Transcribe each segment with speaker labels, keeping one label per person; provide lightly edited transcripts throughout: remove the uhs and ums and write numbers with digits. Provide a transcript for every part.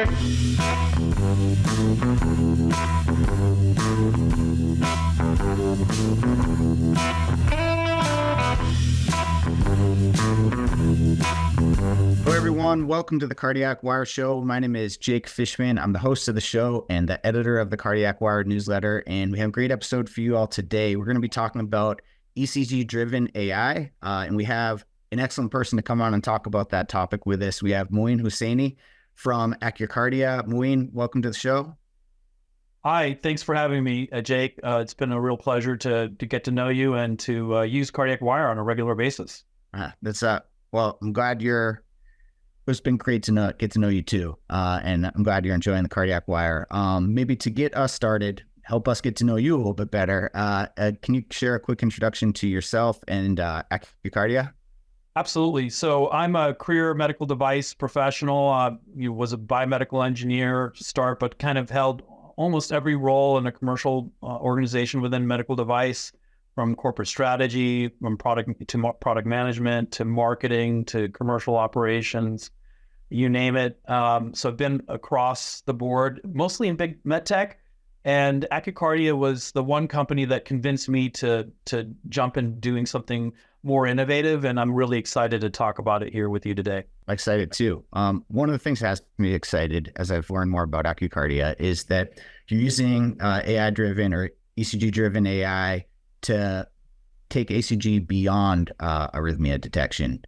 Speaker 1: Hello, everyone. Welcome to the Cardiac Wire Show. My name is Jake Fishman. I'm the host of the show and the editor of the Cardiac Wire newsletter. And we have a great episode for you all today. We're going to be talking about ECG-driven AI. And we have an excellent person to come on and talk about that topic with us. We have Moin Hussaini from AccurKardia. Moin, welcome to the show.
Speaker 2: Hi, thanks for having me, Jake. It's been a real pleasure to get to know you and to use Cardiac Wire on a regular basis.
Speaker 1: Well, I'm glad it's been great to get to know you too. And I'm glad you're enjoying the Cardiac Wire. Maybe to get us started, help us get to know you a little bit better. Can you share a quick introduction to yourself and AccurKardia?
Speaker 2: Absolutely. So I'm a career medical device professional. Was a biomedical engineer to start, but kind of held almost every role in a commercial organization within medical device, from corporate strategy, from product management, to marketing, to commercial operations, you name it. So I've been across the board, mostly in big med tech. And AccurKardia was the one company that convinced me to jump in doing something more innovative. And I'm really excited to talk about it here with you today.
Speaker 1: I'm excited too. One of the things that has me excited as I've learned more about AccurKardia is that you're using AI-driven or ECG-driven AI to take ACG beyond arrhythmia detection.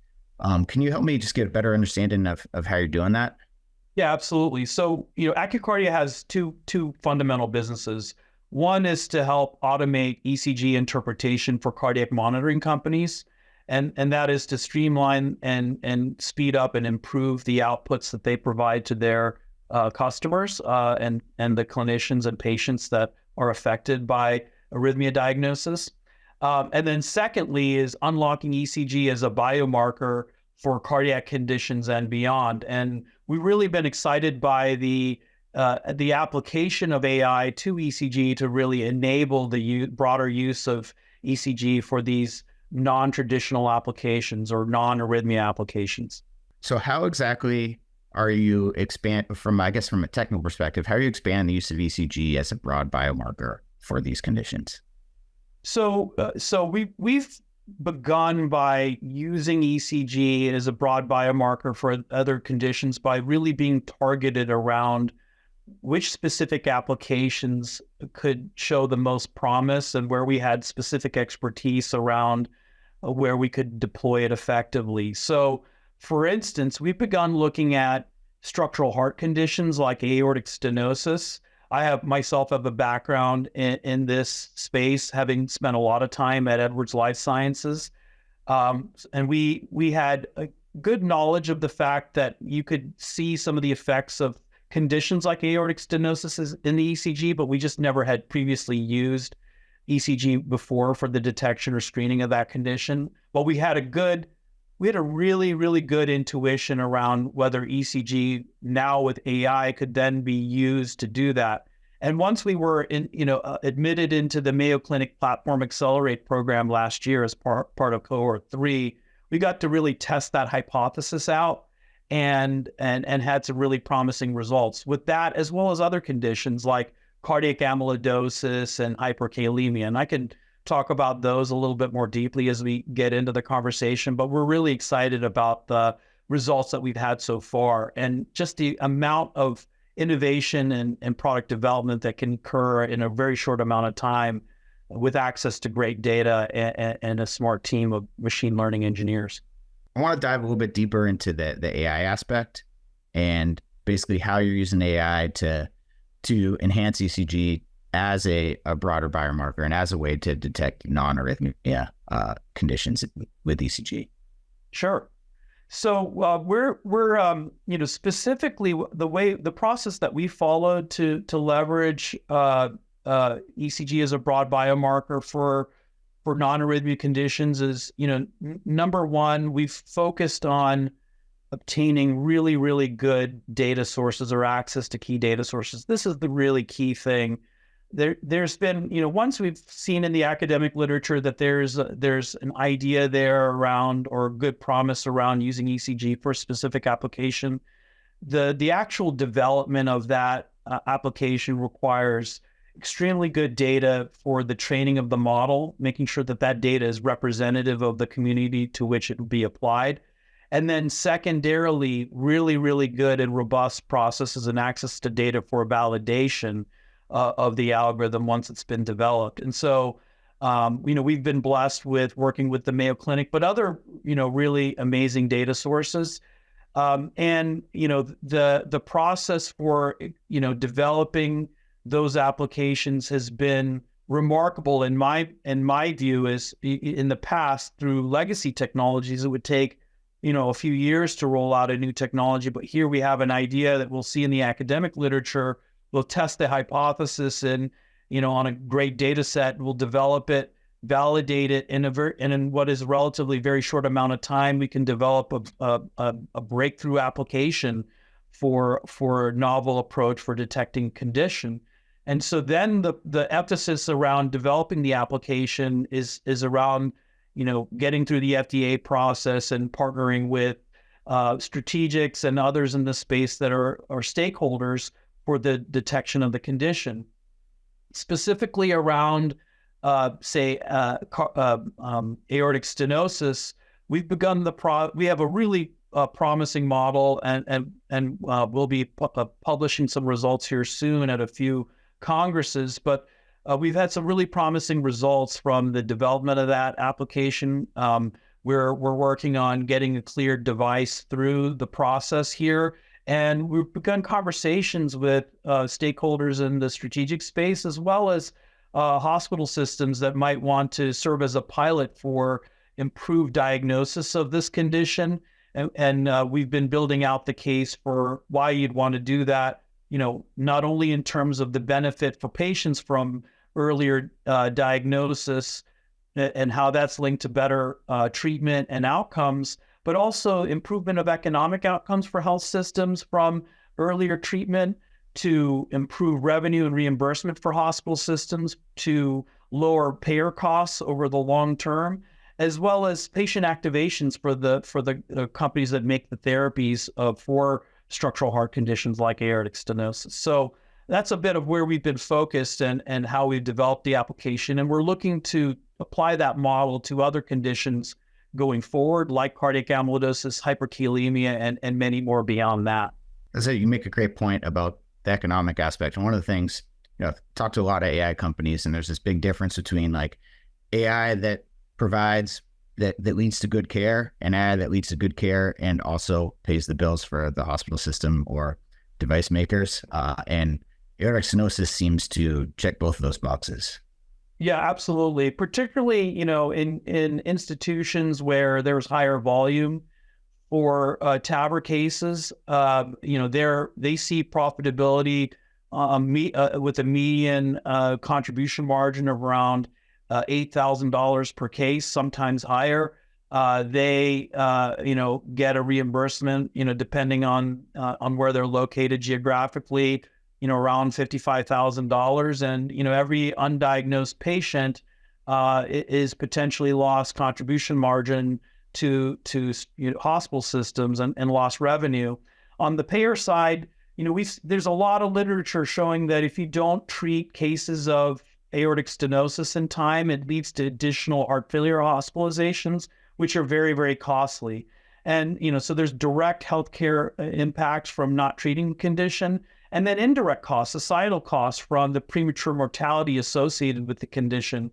Speaker 1: Can you help me just get a better understanding of how you're doing that?
Speaker 2: Yeah, absolutely. So, AccurKardia has two fundamental businesses. One is to help automate ECG interpretation for cardiac monitoring companies, and that is to streamline and speed up and improve the outputs that they provide to their customers and the clinicians and patients that are affected by arrhythmia diagnosis. And then secondly is unlocking ECG as a biomarker for cardiac conditions and beyond. And we've really been excited by the application of AI to ECG to really enable the broader use of ECG for these non-traditional applications or non-arrhythmia applications.
Speaker 1: So how exactly are you from a technical perspective, how are you expanding the use of ECG as a broad biomarker for these conditions?
Speaker 2: So we've begun by using ECG as a broad biomarker for other conditions by really being targeted around which specific applications could show the most promise and where we had specific expertise around where we could deploy it effectively. So, for instance, we've begun looking at structural heart conditions like aortic stenosis. I myself have a background in this space, having spent a lot of time at Edwards Life Sciences. And we had a good knowledge of the fact that you could see some of the effects of conditions like aortic stenosis in the ECG, but we just never had previously used ECG before for the detection or screening of that condition. But we had a really, really good intuition around whether ECG now with AI could then be used to do that. And once we were admitted into the Mayo Clinic Platform Accelerate program last year as part of cohort 3, we got to really test that hypothesis out and had some really promising results with that, as well as other conditions like cardiac amyloidosis and hyperkalemia. And I can talk about those a little bit more deeply as we get into the conversation, but we're really excited about the results that we've had so far and just the amount of innovation and product development that can occur in a very short amount of time with access to great data and a smart team of machine learning engineers.
Speaker 1: I want to dive a little bit deeper into the AI aspect and basically how you're using AI to enhance ECG as a broader biomarker and as a way to detect non-arrhythmia conditions with ECG.
Speaker 2: Sure. So we're specifically the process that we followed to leverage ECG as a broad biomarker for non-arrhythmia conditions is, number one, we've focused on obtaining really, really good data sources or access to key data sources. This is the really key thing. There's been, once we've seen in the academic literature that there's an idea there around or good promise around using ECG for a specific application, the actual development of that application requires extremely good data for the training of the model, making sure that that data is representative of the community to which it will be applied. And then secondarily, really, really good and robust processes and access to data for validation of the algorithm once it's been developed. And so, we've been blessed with working with the Mayo Clinic, but other, really amazing data sources. And the process for, developing those applications has been remarkable in my view. Is in the past, through legacy technologies, it would take a few years to roll out a new technology, but here we have an idea that we'll see in the academic literature. We'll test the hypothesis and on a great data set, we'll develop it, validate it, and in what is a relatively very short amount of time, we can develop a breakthrough application for a novel approach for detecting condition. And so then the emphasis around developing the application is around getting through the FDA process and partnering with strategics and others in the space that are stakeholders for the detection of the condition, specifically around aortic stenosis. We've begun we have a really promising model, and we'll be publishing some results here soon at a few congresses, but we've had some really promising results from the development of that application. We're working on getting a cleared device through the process here, and we've begun conversations with stakeholders in the strategic space, as well as hospital systems that might want to serve as a pilot for improved diagnosis of this condition. And we've been building out the case for why you'd want to do that, not only in terms of the benefit for patients from earlier diagnosis and how that's linked to better treatment and outcomes, but also improvement of economic outcomes for health systems from earlier treatment, to improve revenue and reimbursement for hospital systems, to lower payer costs over the long term, as well as patient activations for the companies that make the therapies for structural heart conditions like aortic stenosis. So that's a bit of where we've been focused and how we've developed the application. And we're looking to apply that model to other conditions going forward, like cardiac amyloidosis, hyperkalemia, and many more beyond that.
Speaker 1: So you make a great point about the economic aspect. And one of the things, talk to a lot of AI companies, and there's this big difference between like AI that provides that leads to good care, and AI that leads to good care and also pays the bills for the hospital system or device makers. And aortic stenosis seems to check both of those boxes.
Speaker 2: Yeah, absolutely. Particularly, in institutions where there's higher volume for TAVR cases, they see profitability with a median contribution margin of around $8,000 per case, sometimes higher. They get a reimbursement, depending on where they're located geographically, around $55,000. And, every undiagnosed patient is potentially lost contribution margin to hospital systems and lost revenue. On the payer side, there's a lot of literature showing that if you don't treat cases of aortic stenosis in time, it leads to additional heart failure hospitalizations, which are very, very costly. And, so there's direct healthcare impacts from not treating the condition, and then indirect costs, societal costs from the premature mortality associated with the condition.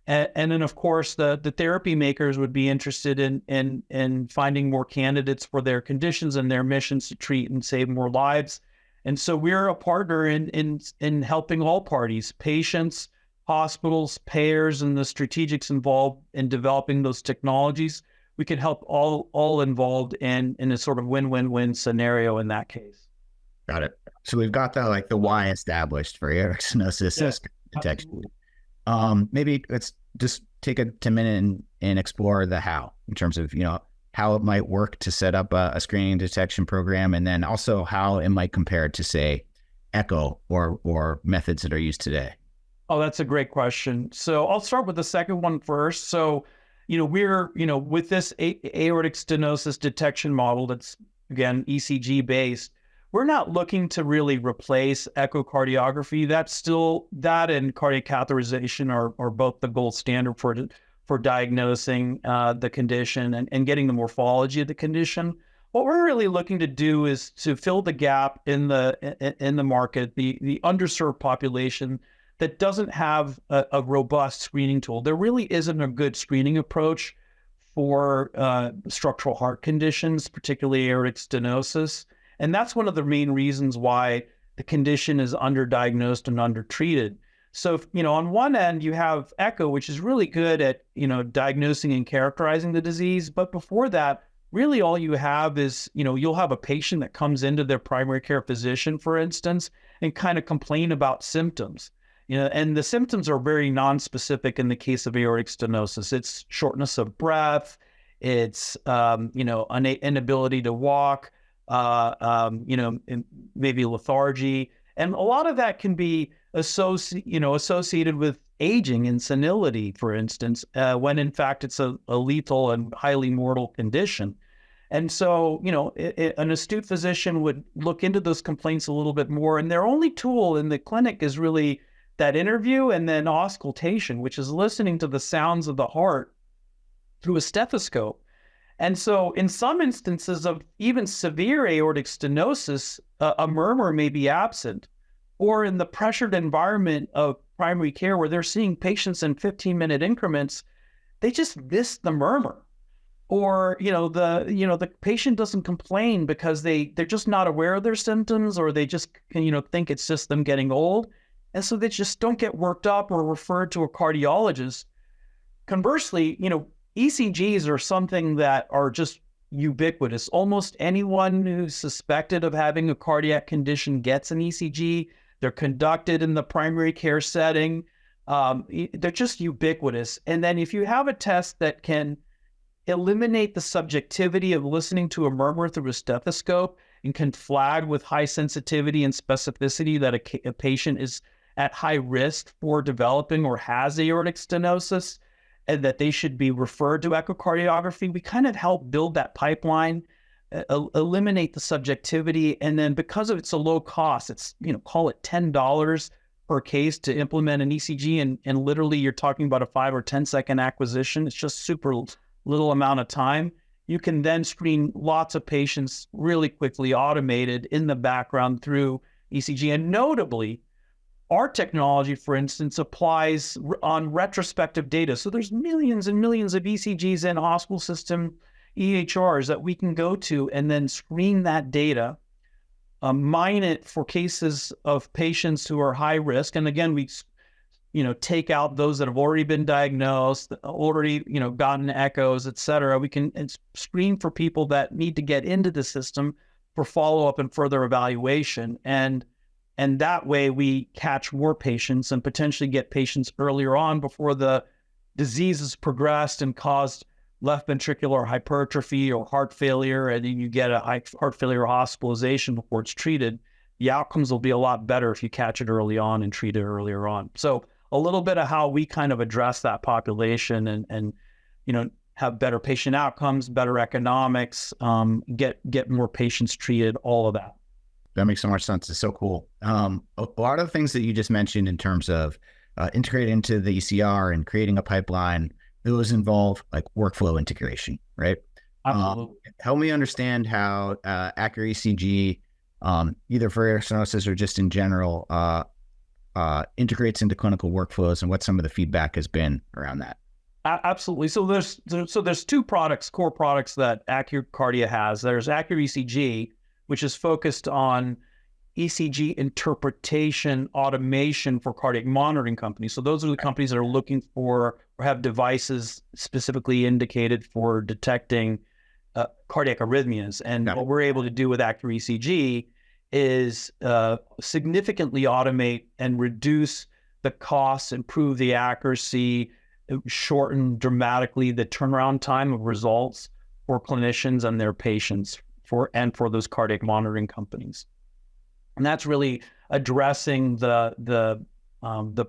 Speaker 2: And then, of course, the therapy makers would be interested in finding more candidates for their conditions and their missions to treat and save more lives. And so we're a partner in helping all parties, patients, hospitals, payers, and the strategics involved in developing those technologies. We can help all involved in a sort of win-win-win scenario in that case.
Speaker 1: Got it. So we've got the why established for aortic stenosis detection. Maybe let's just take a minute and explore the how, in terms of, how it might work to set up a screening detection program, and then also how it might compare to, say, echo or methods that are used today.
Speaker 2: Oh, that's a great question. So I'll start with the second one first. So, we're, with this aortic stenosis detection model that's, again, ECG based, we're not looking to really replace echocardiography. That and cardiac catheterization are both the gold standard for diagnosing the condition and getting the morphology of the condition. What we're really looking to do is to fill the gap in the market, the underserved population that doesn't have a robust screening tool. There really isn't a good screening approach for structural heart conditions, particularly aortic stenosis. And that's one of the main reasons why the condition is underdiagnosed and undertreated. So, on one end, you have echo, which is really good at, diagnosing and characterizing the disease. But before that, really all you have is, you'll have a patient that comes into their primary care physician, for instance, and kind of complain about symptoms. And the symptoms are very non-specific in the case of aortic stenosis. It's shortness of breath. It's, inability to walk, maybe lethargy. And a lot of that can be associated with aging and senility, for instance, when in fact it's a lethal and highly mortal condition. And so, an astute physician would look into those complaints a little bit more. And their only tool in the clinic is really that interview and then auscultation, which is listening to the sounds of the heart through a stethoscope. And so in some instances of even severe aortic stenosis, a murmur may be absent. Or in the pressured environment of primary care where they're seeing patients in 15-minute increments, they just miss the murmur. Or, the patient doesn't complain because they're just not aware of their symptoms, or they just, think it's just them getting old. And so they just don't get worked up or referred to a cardiologist. Conversely, ECGs are something that are just ubiquitous. Almost anyone who's suspected of having a cardiac condition gets an ECG. They're conducted in the primary care setting. They're just ubiquitous. And then if you have a test that can eliminate the subjectivity of listening to a murmur through a stethoscope and can flag with high sensitivity and specificity that a patient is at high risk for developing or has aortic stenosis, and that they should be referred to echocardiography, we kind of help build that pipeline, eliminate the subjectivity. And then because of it's a low cost, it's, call it $10 per case to implement an ECG. And literally you're talking about a 5 or 10 second acquisition. It's just super little amount of time. You can then screen lots of patients really quickly, automated in the background through ECG. And notably, our technology, for instance, applies on retrospective data. So there's millions and millions of ECGs in hospital system EHRs that we can go to and then screen that data, mine it for cases of patients who are high risk. And again, we, take out those that have already been diagnosed, already, gotten echoes, et cetera. We can screen for people that need to get into the system for follow-up and further evaluation. And that way we catch more patients and potentially get patients earlier on before the disease has progressed and caused left ventricular hypertrophy or heart failure, and then you get a heart failure hospitalization before it's treated. The outcomes will be a lot better if you catch it early on and treat it earlier on. So a little bit of how we kind of address that population and have better patient outcomes, better economics, get more patients treated, all of that.
Speaker 1: That makes so much sense. It's so cool. A lot of the things that you just mentioned in terms of integrating into the ECR and creating a pipeline, those involve like workflow integration, right?
Speaker 2: Absolutely.
Speaker 1: Help me understand how AccurECG, either for aortic stenosis or just in general, integrates into clinical workflows and what some of the feedback has been around that.
Speaker 2: Absolutely. So there's two products, core products that AccurKardia has. There's AccurECG, which is focused on ECG interpretation automation for cardiac monitoring companies. So those are the companies that are looking for or have devices specifically indicated for detecting cardiac arrhythmias. And what we're able to do with AccurECG is significantly automate and reduce the costs, improve the accuracy, shorten dramatically the turnaround time of results for clinicians and their patients for those cardiac monitoring companies. And that's really addressing the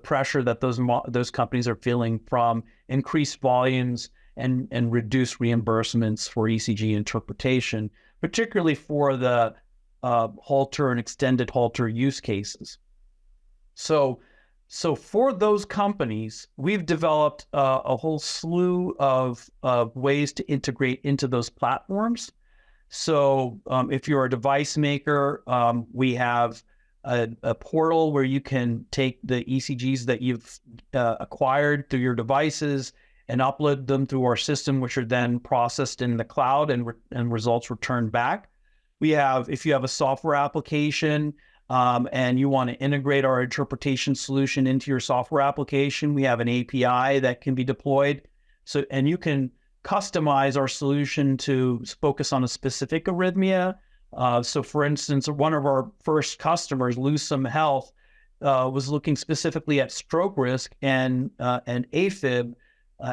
Speaker 2: pressure that those companies are feeling from increased volumes and reduced reimbursements for ECG interpretation, particularly for the Holter and extended Holter use cases. So for those companies, we've developed a whole slew of ways to integrate into those platforms. So if you're a device maker, we have a portal where you can take the ECGs that you've acquired through your devices and upload them through our system, which are then processed in the cloud and results returned back. We have, if you have a software application and you want to integrate our interpretation solution into your software application, we have an API that can be deployed. So, and you can customize our solution to focus on a specific arrhythmia. So for instance, one of our first customers, Lusum Health, was looking specifically at stroke risk and AFib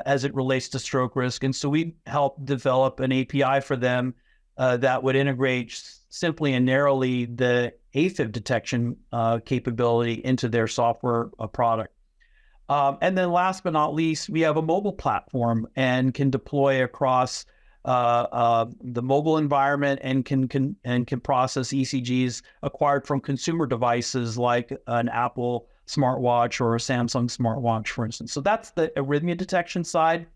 Speaker 2: as it relates to stroke risk. And so we helped develop an API for them that would integrate simply and narrowly the AFib detection capability into their software product. And then last but not least, we have a mobile platform and can deploy across the mobile environment and can process ECGs acquired from consumer devices like an Apple smartwatch or a Samsung smartwatch, for instance. So that's the arrhythmia detection side.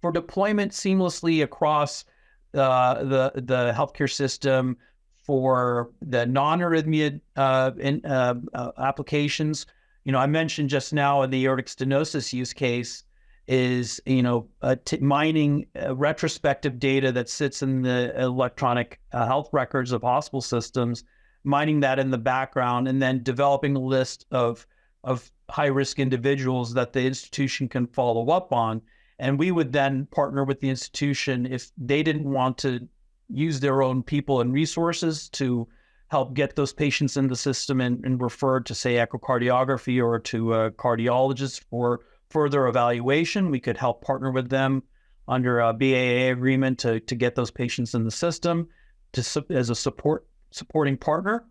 Speaker 2: For deployment seamlessly across the healthcare system, for the non-arrhythmia applications, I mentioned just now in the aortic stenosis use case is, mining retrospective data that sits in the electronic health records of hospital systems, mining that in the background, and then developing a list of high-risk individuals that the institution can follow up on. And we would then partner with the institution if they didn't want to use their own people and resources to help get those patients in the system and referred to, say, echocardiography or to a cardiologist for further evaluation. We could help partner with them under a BAA agreement to get those patients in the system as a supporting partner.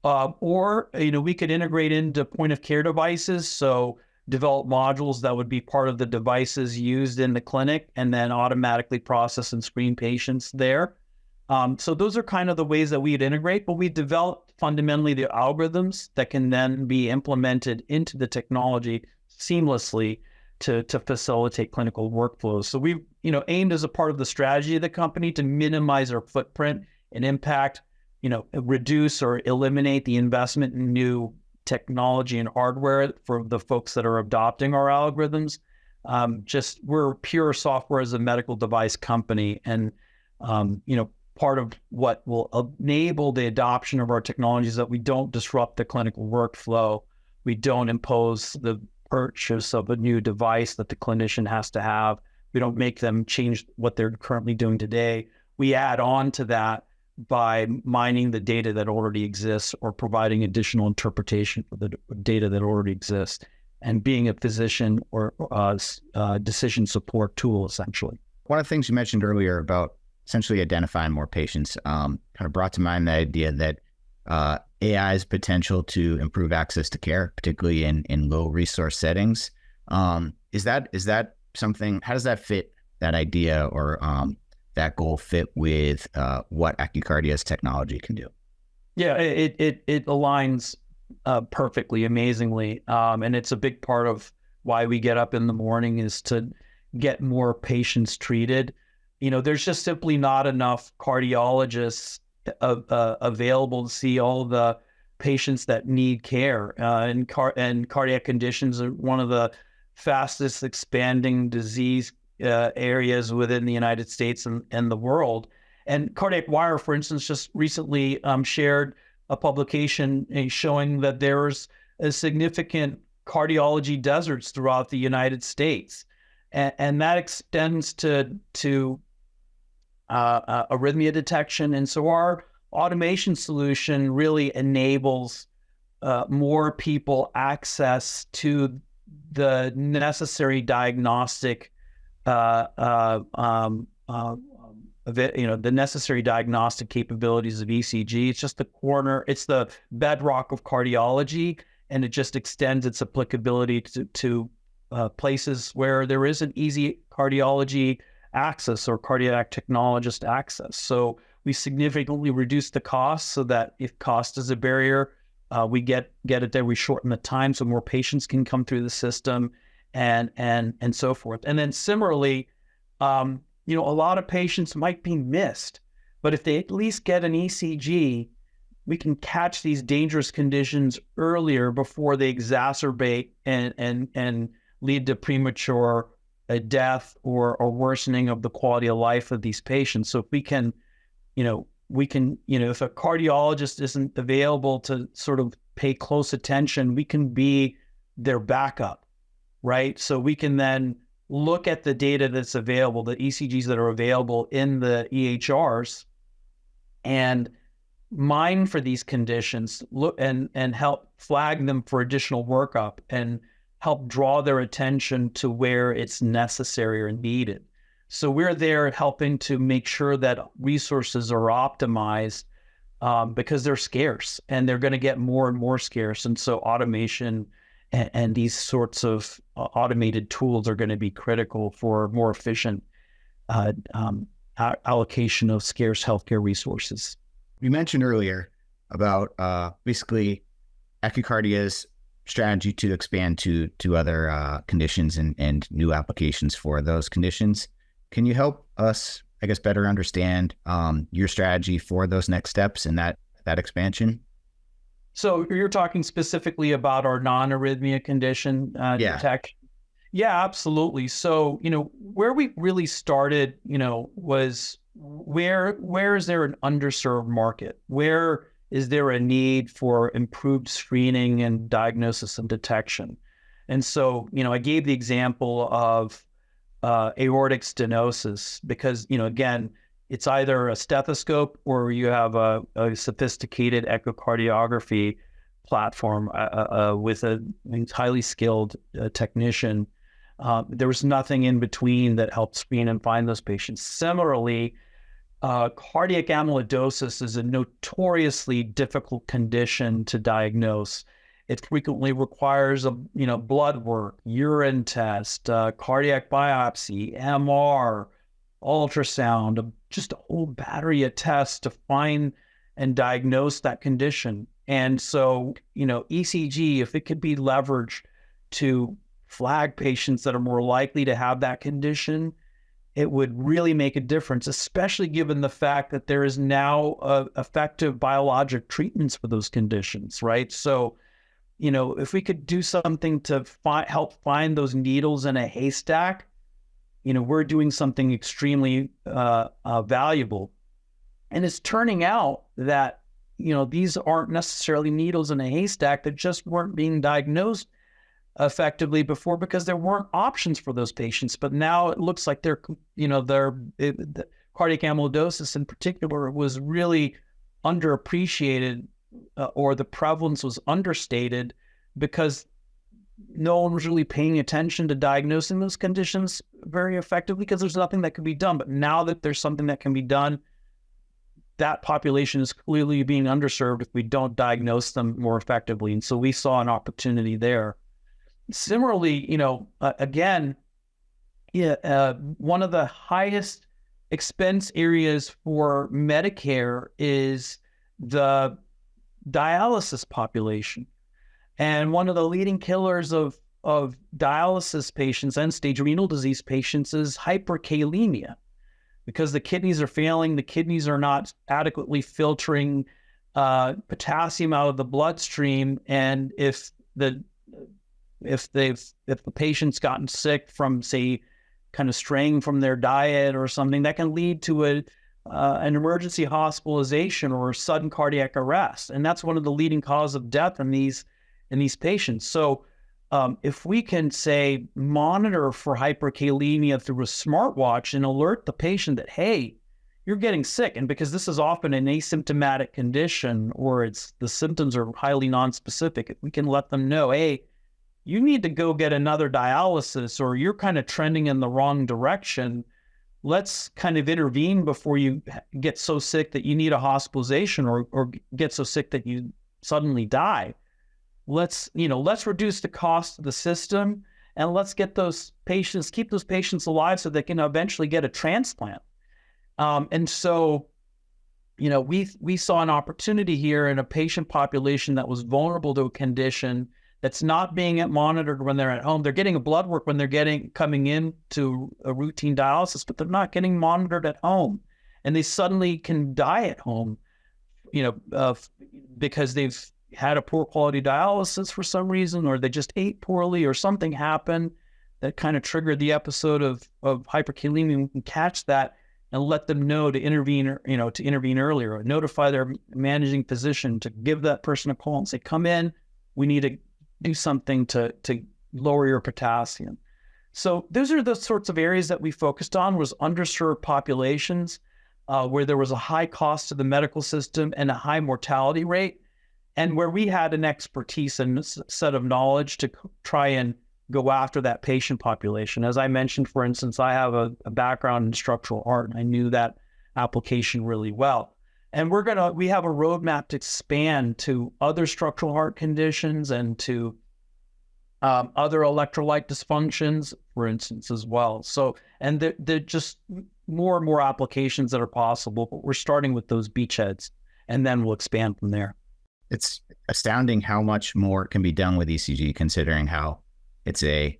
Speaker 2: Or we could integrate into point of care devices. So develop modules that would be part of the devices used in the clinic and then automatically process and screen patients there. So those are kind of the ways that we'd integrate, but we developed fundamentally the algorithms that can then be implemented into the technology seamlessly to facilitate clinical workflows. So we, aimed as a part of the strategy of the company to minimize our footprint and impact, reduce or eliminate the investment in new technology and hardware for the folks that are adopting our algorithms. We're pure software as a medical device company. And, part of what will enable the adoption of our technologies is that we don't disrupt the clinical workflow. We don't impose the purchase of a new device that the clinician has to have. We don't make them change what they're currently doing today. We add on to that by mining the data that already exists or providing additional interpretation for the data that already exists and being a physician or decision support tool, essentially.
Speaker 1: One of the things you mentioned earlier about essentially identifying more patients kind of brought to mind the idea that AI's potential to improve access to care, particularly in low resource settings. Is that something, how does that fit, that idea or that goal fit with what AccurKardia's technology can do?
Speaker 2: Yeah, it aligns perfectly, amazingly. And it's a big part of why we get up in the morning is to get more patients treated. There's just simply not enough cardiologists available to see all the patients that need care. And cardiac conditions are one of the fastest expanding disease areas within the United States and the world. And Cardiac Wire, for instance, just recently shared a publication showing that there's a significant cardiology deserts throughout the United States. And that extends to arrhythmia detection. And so our automation solution really enables more people access to the necessary diagnostic, the necessary diagnostic capabilities of ECG. It's just it's the bedrock of cardiology, and it just extends its applicability to places where there isn't easy cardiology access or cardiac technologist access. So We significantly reduce the cost so that if cost is a barrier, we get it there. We shorten the time so more patients can come through the system, and so forth. And then similarly, a lot of patients might be missed, but if they at least get an ECG, we can catch these dangerous conditions earlier before they exacerbate and lead to premature death or worsening of the quality of life of these patients. So if we can, if a cardiologist isn't available to sort of pay close attention, we can be their backup, right? So we can then look at the data that's available, the ECGs that are available in the EHRs, and mine for these conditions, look and help flag them for additional workup and help draw their attention to where it's necessary or needed. So we're there helping to make sure that resources are optimized because they're scarce and they're going to get more and more scarce. And so automation and these sorts of automated tools are going to be critical for more efficient allocation of scarce healthcare resources.
Speaker 1: You mentioned earlier about basically AccurKardia's strategy to expand to other conditions and new applications for those conditions. Can you help us, I guess, better understand your strategy for those next steps in that expansion?
Speaker 2: So you're talking specifically about our non-arrhythmia condition detection? Yeah, absolutely. So, where we really started, was where is there an underserved market? Where is there a need for improved screening and diagnosis and detection? And so, I gave the example of aortic stenosis because, again, it's either a stethoscope or you have a sophisticated echocardiography platform with a highly skilled technician. There was nothing in between that helped screen and find those patients. Similarly, cardiac amyloidosis is a notoriously difficult condition to diagnose. It frequently requires blood work, urine test, cardiac biopsy, MR, ultrasound, just a whole battery of tests to find and diagnose that condition. And so, ECG, if it could be leveraged to flag patients that are more likely to have that condition, it would really make a difference, especially given the fact that there is now effective biologic treatments for those conditions, right? So, if we could do something to help find those needles in a haystack, we're doing something extremely valuable. And it's turning out that, these aren't necessarily needles in a haystack that just weren't being diagnosed effectively before because there weren't options for those patients. But now it looks like the cardiac amyloidosis in particular was really underappreciated or the prevalence was understated because no one was really paying attention to diagnosing those conditions very effectively because there's nothing that can be done. But now that there's something that can be done, that population is clearly being underserved if we don't diagnose them more effectively. And so we saw an opportunity there. Similarly, again, one of the highest expense areas for Medicare is the dialysis population. And one of the leading killers of dialysis patients, end-stage renal disease patients, is hyperkalemia. Because the kidneys are failing, the kidneys are not adequately filtering potassium out of the bloodstream. And if the patient's gotten sick from, say, kind of straying from their diet or something, that can lead to an emergency hospitalization or sudden cardiac arrest. And that's one of the leading causes of death in these patients. So if we can, say, monitor for hyperkalemia through a smartwatch and alert the patient that, hey, you're getting sick, and because this is often an asymptomatic condition or the symptoms are highly nonspecific, we can let them know, hey, you need to go get another dialysis, or you're kind of trending in the wrong direction. Let's kind of intervene before you get so sick that you need a hospitalization or get so sick that you suddenly die. Let's reduce the cost of the system and let's keep those patients alive so they can eventually get a transplant. And so we saw an opportunity here in a patient population that was vulnerable to a condition that's not being monitored when they're at home. They're getting a blood work when they're coming in to a routine dialysis, but they're not getting monitored at home. And they suddenly can die at home, because they've had a poor quality dialysis for some reason, or they just ate poorly, or something happened that kind of triggered the episode of hyperkalemia. We can catch that and let them know to intervene, to intervene earlier, or notify their managing physician to give that person a call and say, come in, we need to do something to lower your potassium. So those are the sorts of areas that we focused on, was underserved populations, where there was a high cost to the medical system and a high mortality rate, and where we had an expertise and a set of knowledge to try and go after that patient population. As I mentioned, for instance, I have a background in structural heart, and I knew that application really well. And we have a roadmap to expand to other structural heart conditions and to other electrolyte dysfunctions, for instance, as well. So, and they're just more and more applications that are possible, but we're starting with those beachheads, and then we'll expand from there.
Speaker 1: It's astounding how much more can be done with ECG, considering how it's an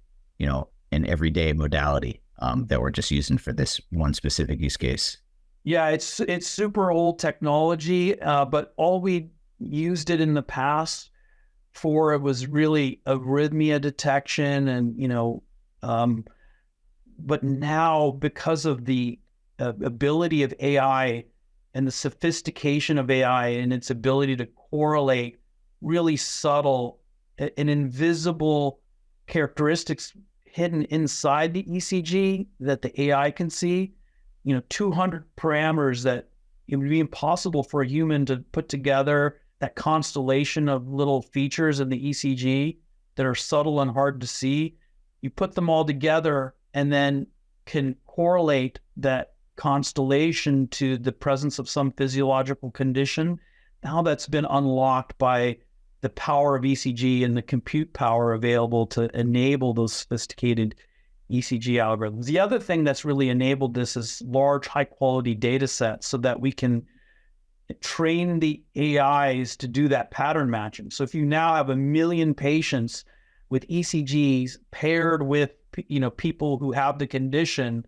Speaker 1: everyday modality that we're just using for this one specific use case.
Speaker 2: Yeah, it's super old technology, but all we used it in the past for, it was really arrhythmia detection, and but now, because of the ability of AI and the sophistication of AI and its ability to correlate really subtle and invisible characteristics hidden inside the ECG that the AI can see, 200 parameters that it would be impossible for a human to put together, that constellation of little features in the ECG that are subtle and hard to see. You put them all together and then can correlate that constellation to the presence of some physiological condition. Now that's been unlocked by the power of ECG and the compute power available to enable those sophisticated ECG algorithms. The other thing that's really enabled this is large, high-quality data sets, so that we can train the AIs to do that pattern matching. So if you now have 1 million patients with ECGs paired with people who have the condition,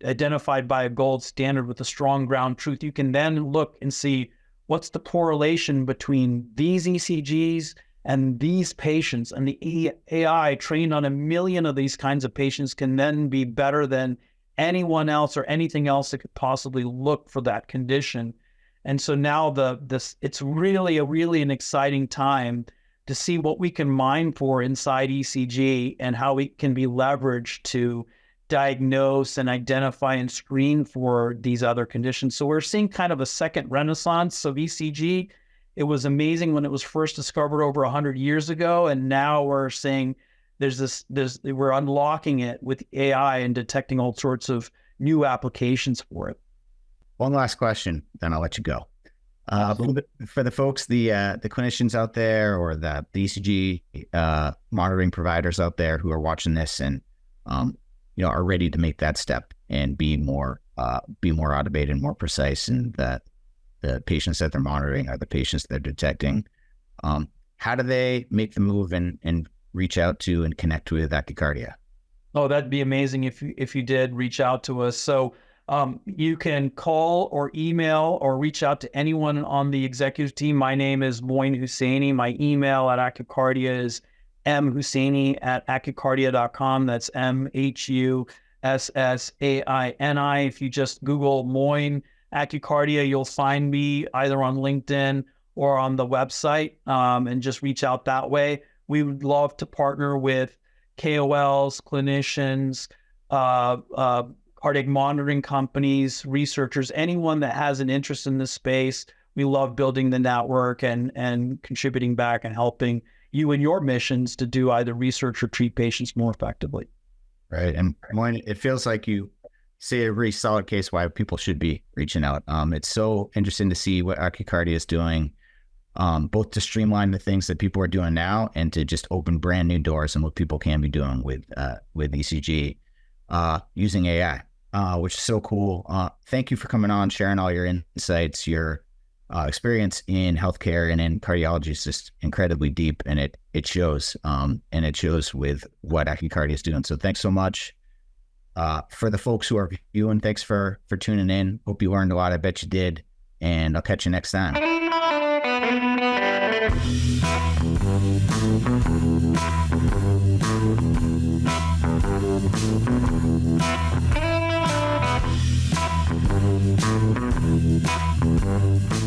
Speaker 2: identified by a gold standard with a strong ground truth, you can then look and see what's the correlation between these ECGs and these patients. And the AI trained on 1 million of these kinds of patients can then be better than anyone else or anything else that could possibly look for that condition. And so now it's really an exciting time to see what we can mine for inside ECG and how we can be leveraged to diagnose and identify and screen for these other conditions. So we're seeing kind of a second renaissance of ECG. It was amazing when it was first discovered over 100 years ago, and now we're seeing we're unlocking it with AI and detecting all sorts of new applications for it.
Speaker 1: One last question, then I'll let you go. For the folks, the clinicians out there, or the ECG monitoring providers out there who are watching this and are ready to make that step and be more automated and more precise, and that the patients that they're monitoring are the patients they're detecting. How do they make the move and reach out to and connect with AccurKardia?
Speaker 2: Oh, that'd be amazing if you did reach out to us. So you can call or email or reach out to anyone on the executive team. My name is Moin Hussaini. My email at AccurKardia is mhussaini@accurkardia.com. That's MHUSSAINI. If you just Google Moin AccurKardia, you'll find me either on LinkedIn or on the website, and just reach out that way. We would love to partner with KOLs, clinicians, cardiac monitoring companies, researchers, anyone that has an interest in this space. We love building the network and contributing back and helping you and your missions to do either research or treat patients more effectively.
Speaker 1: Right. And Moin, it feels like you say a really solid case why people should be reaching out. It's so interesting to see what AccurKardia is doing, both to streamline the things that people are doing now and to just open brand new doors and what people can be doing with ECG using AI. which is so cool. Thank you for coming on, sharing all your insights. Your experience in healthcare and in cardiology is just incredibly deep, and it shows. And it shows with what AccurKardia is doing. So thanks so much. For the folks who are viewing, thanks for tuning in. Hope you learned a lot. I bet you did. And I'll catch you next time.